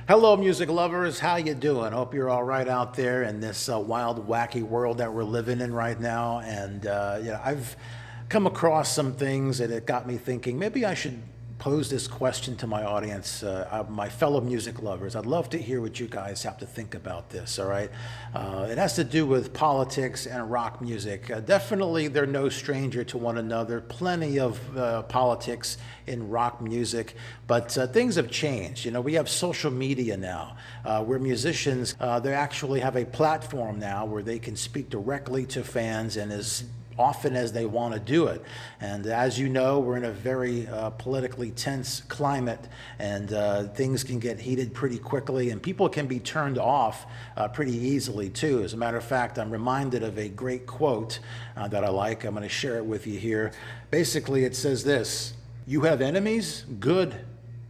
Hello, music lovers. How you doing? Hope you're all right out there in this wild, wacky world that we're living in right now. And I've come across some things that it got me thinking. Maybe I should pose this question to my audience, my fellow music lovers. I'd love to hear what you guys have to think about this. All right, it has to do with politics and rock music. Definitely, they're no stranger to one another. Plenty of politics in rock music, but things have changed. You know, we have social media now, where musicians they actually have a platform now where they can speak directly to fans and as often as they want to do it. And as you know, we're in a very politically tense climate, and things can get heated pretty quickly, and people can be turned off pretty easily too. As a matter of fact, I'm reminded of a great quote that I like. I'm going to share it with you here. Basically, it says this: "You have enemies? Good.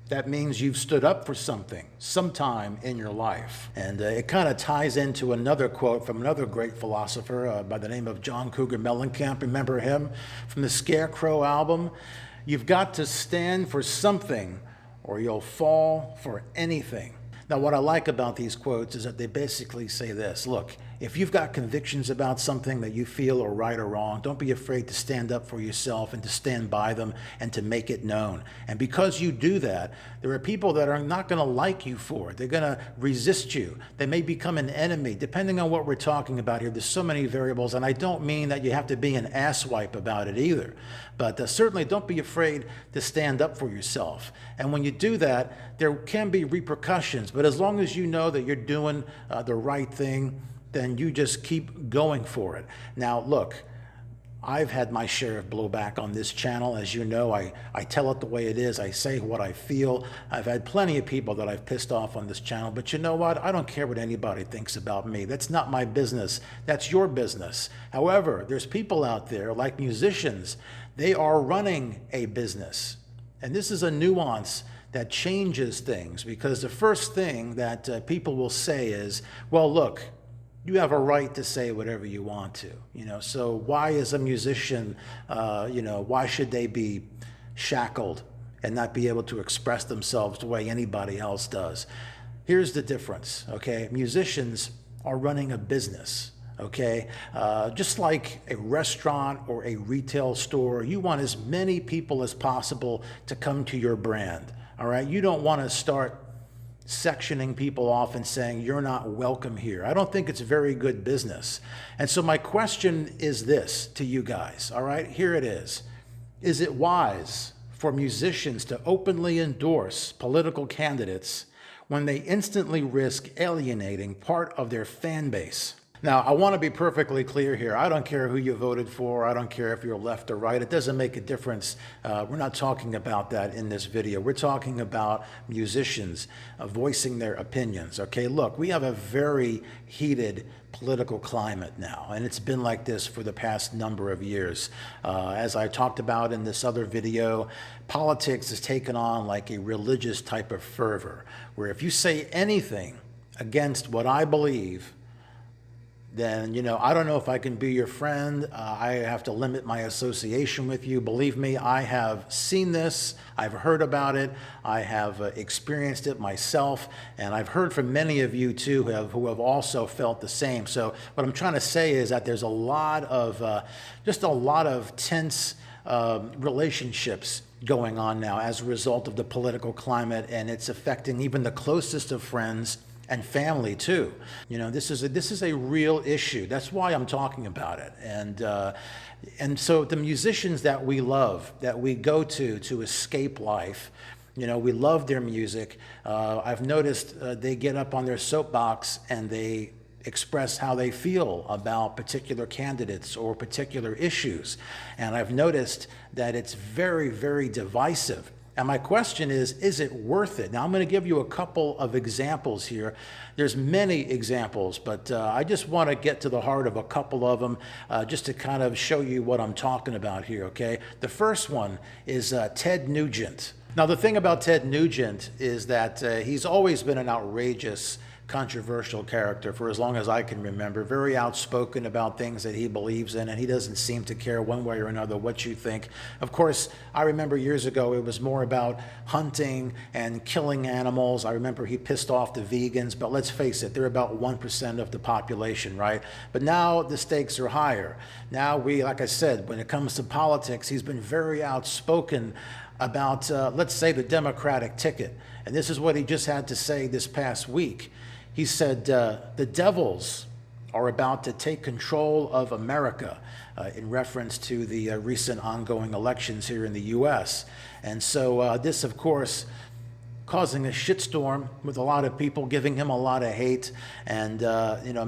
That means you've stood up for something sometime in your life." And it kind of ties into another quote from another great philosopher by the name of John Cougar Mellencamp. Remember him from the Scarecrow album? "You've got to stand for something or you'll fall for anything." Now, what I like about these quotes is that they basically say this: look, if you've got convictions about something that you feel are right or wrong, don't be afraid to stand up for yourself and to stand by them and to make it known. And because you do that, there are people that are not going to like you for it. They're going to resist you. They may become an enemy, depending on what we're talking about here. There's so many variables, and I don't mean that you have to be an asswipe about it either. But certainly don't be afraid to stand up for yourself. And when you do that, there can be repercussions. But as long as you know that you're doing the right thing, then you just keep going for it. Now, look, I've had my share of blowback on this channel. As you know, I tell it the way it is. I say what I feel. I've had plenty of people that I've pissed off on this channel, but you know what? I don't care what anybody thinks about me. That's not my business. That's your business. However, there's people out there, like musicians, they are running a business. And this is a nuance that changes things, because the first thing that people will say is, well, look, you have a right to say whatever you want to, so why is a musician, why should they be shackled and not be able to express themselves the way anybody else does? Here's the difference, okay? Musicians are running a business, okay? Just like a restaurant or a retail store, you want as many people as possible to come to your brand, all right? You don't want to start sectioning people off and saying you're not welcome here. I don't think it's very good business. And so my question is this to you guys, all right? Here it is. Is it wise for musicians to openly endorse political candidates when they instantly risk alienating part of their fan base? Now, I want to be perfectly clear here. I don't care who you voted for. I don't care if you're left or right. It doesn't make a difference. We're not talking about that in this video. We're talking about musicians voicing their opinions. Okay, look, we have a very heated political climate now, and it's been like this for the past number of years. As I talked about in this other video, politics has taken on like a religious type of fervor, where if you say anything against what I believe, then, I don't know if I can be your friend. I have to limit my association with you. Believe me, I have seen this. I've heard about it. I have experienced it myself. And I've heard from many of you, too, who have also felt the same. So what I'm trying to say is that there's a lot of, just a lot of tense relationships going on now as a result of the political climate, and it's affecting even the closest of friends and family too. This is a real issue. That's why I'm talking about it. And so the musicians that we love, that we go to escape life, we love their music. I've noticed they get up on their soapbox and they express how they feel about particular candidates or particular issues. And I've noticed that it's very, very divisive. And my question is it worth it? Now, I'm going to give you a couple of examples here. There's many examples, but I just want to get to the heart of a couple of them just to kind of show you what I'm talking about here, okay? The first one is Ted Nugent. Now, the thing about Ted Nugent is that he's always been an outrageous, controversial character for as long as I can remember. Very outspoken about things that he believes in, and he doesn't seem to care one way or another what you think. Of course, I remember years ago it was more about hunting and killing animals. I remember he pissed off the vegans, but let's face it, they're about 1% of the population, right? But now the stakes are higher. Now like I said, when it comes to politics, he's been very outspoken about, let's say, the Democratic ticket. And this is what he just had to say this past week. He said, the devils are about to take control of America, in reference to the recent ongoing elections here in the U.S. And so this, of course, causing a shitstorm with a lot of people, giving him a lot of hate. And,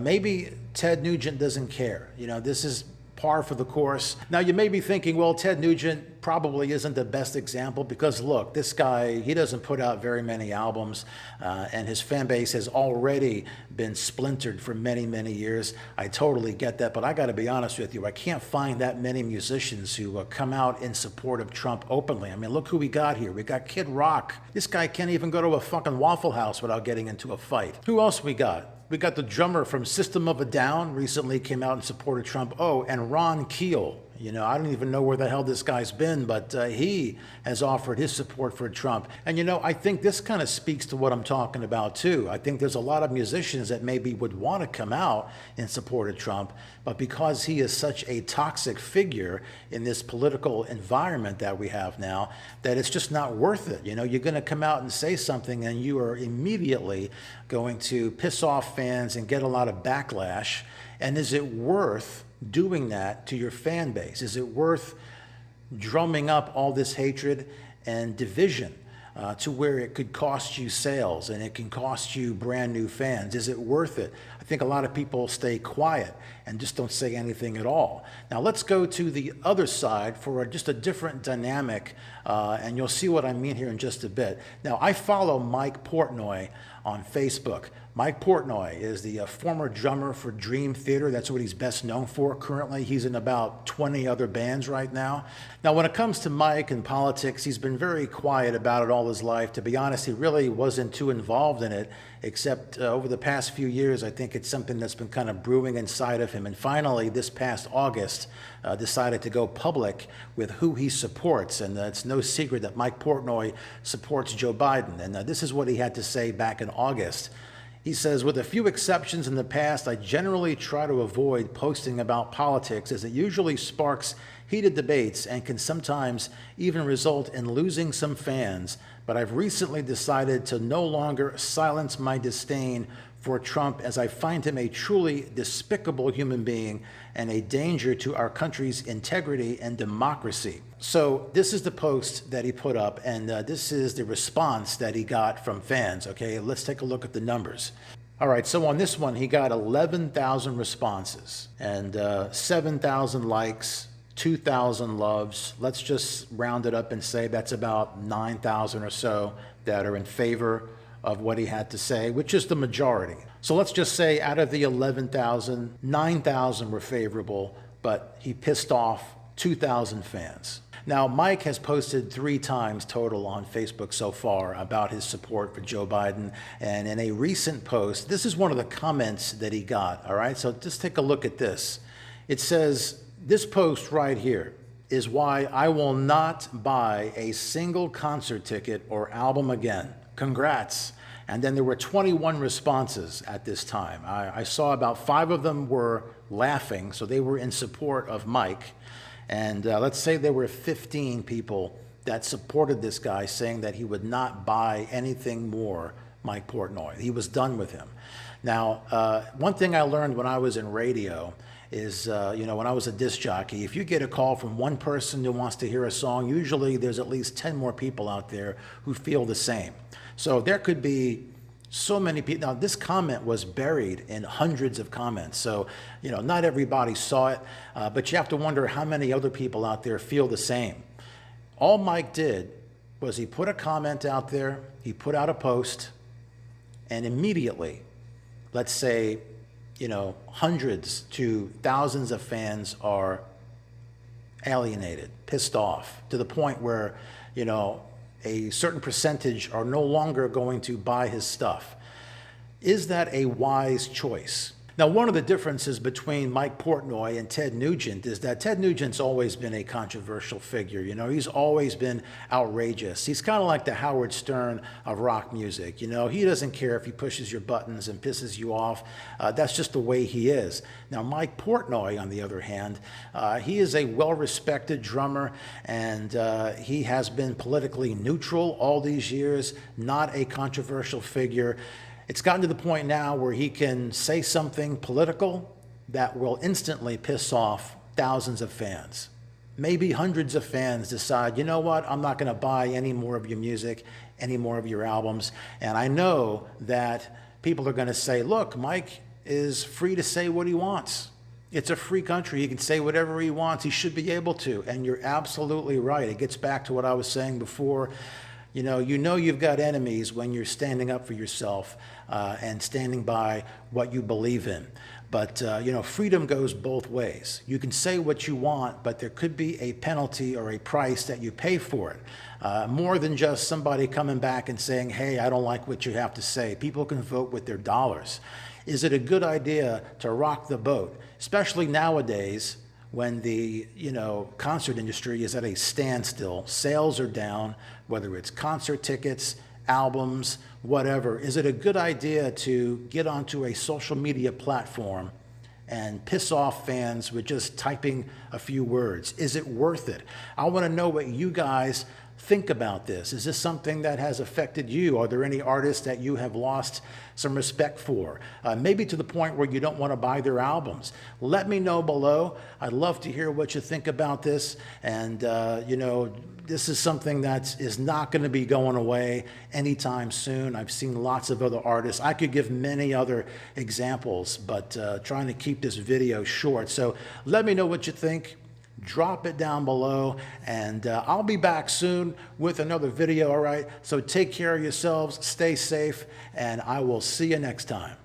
maybe Ted Nugent doesn't care. This is par for the course. Now, you may be thinking, well, Ted Nugent probably isn't the best example because, look, this guy, he doesn't put out very many albums, and his fan base has already been splintered for many, many years. I totally get that, but I got to be honest with you. I can't find that many musicians who come out in support of Trump openly. I mean, look who we got here. We got Kid Rock. This guy can't even go to a fucking Waffle House without getting into a fight. Who else we got? We got the drummer from System of a Down, recently came out in support of Trump. Oh, and Ron Keel. I don't even know where the hell this guy's been, but he has offered his support for Trump. And, I think this kind of speaks to what I'm talking about, too. I think there's a lot of musicians that maybe would want to come out in support of Trump, but because he is such a toxic figure in this political environment that we have now, that it's just not worth it. You're going to come out and say something, and you are immediately going to piss off fans and get a lot of backlash. And is it worth doing that to your fan base? Is it worth drumming up all this hatred and division to where it could cost you sales and it can cost you brand new fans? Is it worth it? I think a lot of people stay quiet and just don't say anything at all. Now let's go to the other side for just a different dynamic, and you'll see what I mean here in just a bit. Now, I follow Mike Portnoy on Facebook. Mike Portnoy is the former drummer for Dream Theater. That's what he's best known for currently. He's in about 20 other bands right now. Now, when it comes to Mike and politics, he's been very quiet about it all his life. To be honest, he really wasn't too involved in it, except over the past few years, I think it's something that's been kind of brewing inside of him. And finally, this past August, decided to go public with who he supports. And it's no secret that Mike Portnoy supports Joe Biden. And this is what he had to say back in August. He says, with a few exceptions in the past, I generally try to avoid posting about politics as it usually sparks heated debates and can sometimes even result in losing some fans. But I've recently decided to no longer silence my disdain for Trump, as I find him a truly despicable human being and a danger to our country's integrity and democracy. So this is the post that he put up, and this is the response that he got from fans. Okay, let's take a look at the numbers. All right, so on this one, he got 11,000 responses and 7,000 likes, 2,000 loves. Let's just round it up and say that's about 9,000 or so that are in favor of what he had to say, which is the majority. So let's just say out of the 11,000, 9,000 were favorable, but he pissed off 2,000 fans. Now, Mike has posted 3 times total on Facebook so far about his support for Joe Biden. And in a recent post, this is one of the comments that he got, all right? So just take a look at this. It says, this post right here is why I will not buy a single concert ticket or album again. Congrats. And then there were 21 responses at this time. I saw about 5 of them were laughing, so they were in support of Mike. And let's say there were 15 people that supported this guy, saying that he would not buy anything more Mike Portnoy. He was done with him. Now, one thing I learned when I was in radio is, when I was a disc jockey, if you get a call from one person who wants to hear a song, usually there's at least 10 more people out there who feel the same. So there could be so many people. Now, this comment was buried in hundreds of comments. So, not everybody saw it, but you have to wonder how many other people out there feel the same. All Mike did was he put a comment out there, he put out a post, and immediately, let's say, hundreds to thousands of fans are alienated, pissed off, to the point where, a certain percentage are no longer going to buy his stuff. Is that a wise choice? Now, one of the differences between Mike Portnoy and Ted Nugent is that Ted Nugent's always been a controversial figure. You know, he's always been outrageous. He's kind of like the Howard Stern of rock music. You know, he doesn't care if he pushes your buttons and pisses you off. That's just the way he is. Now, Mike Portnoy, on the other hand, he is a well-respected drummer, and he has been politically neutral all these years, not a controversial figure. It's gotten to the point now where he can say something political that will instantly piss off thousands of fans. Maybe hundreds of fans decide, you know what, I'm not going to buy any more of your music, any more of your albums. And I know that people are going to say, look, Mike is free to say what he wants. It's a free country. He can say whatever he wants. He should be able to. And you're absolutely right. It gets back to what I was saying before. You know you've got enemies when you're standing up for yourself and standing by what you believe in. But, freedom goes both ways. You can say what you want, but there could be a penalty or a price that you pay for it. More than just somebody coming back and saying, hey, I don't like what you have to say. People can vote with their dollars. Is it a good idea to rock the boat, especially nowadays when the concert industry is at a standstill? Sales are down, whether it's concert tickets, albums, whatever. Is it a good idea to get onto a social media platform and piss off fans with just typing a few words? Is it worth it? I want to know what you guys think about this. Is this something that has affected you? Are there any artists that you have lost some respect for? Maybe to the point where you don't want to buy their albums. Let me know below. I'd love to hear what you think about this. And, this is something that is not going to be going away anytime soon. I've seen lots of other artists. I could give many other examples, but trying to keep this video short. So let me know what you think. Drop it down below, and I'll be back soon with another video, all right? So take care of yourselves, stay safe, and I will see you next time.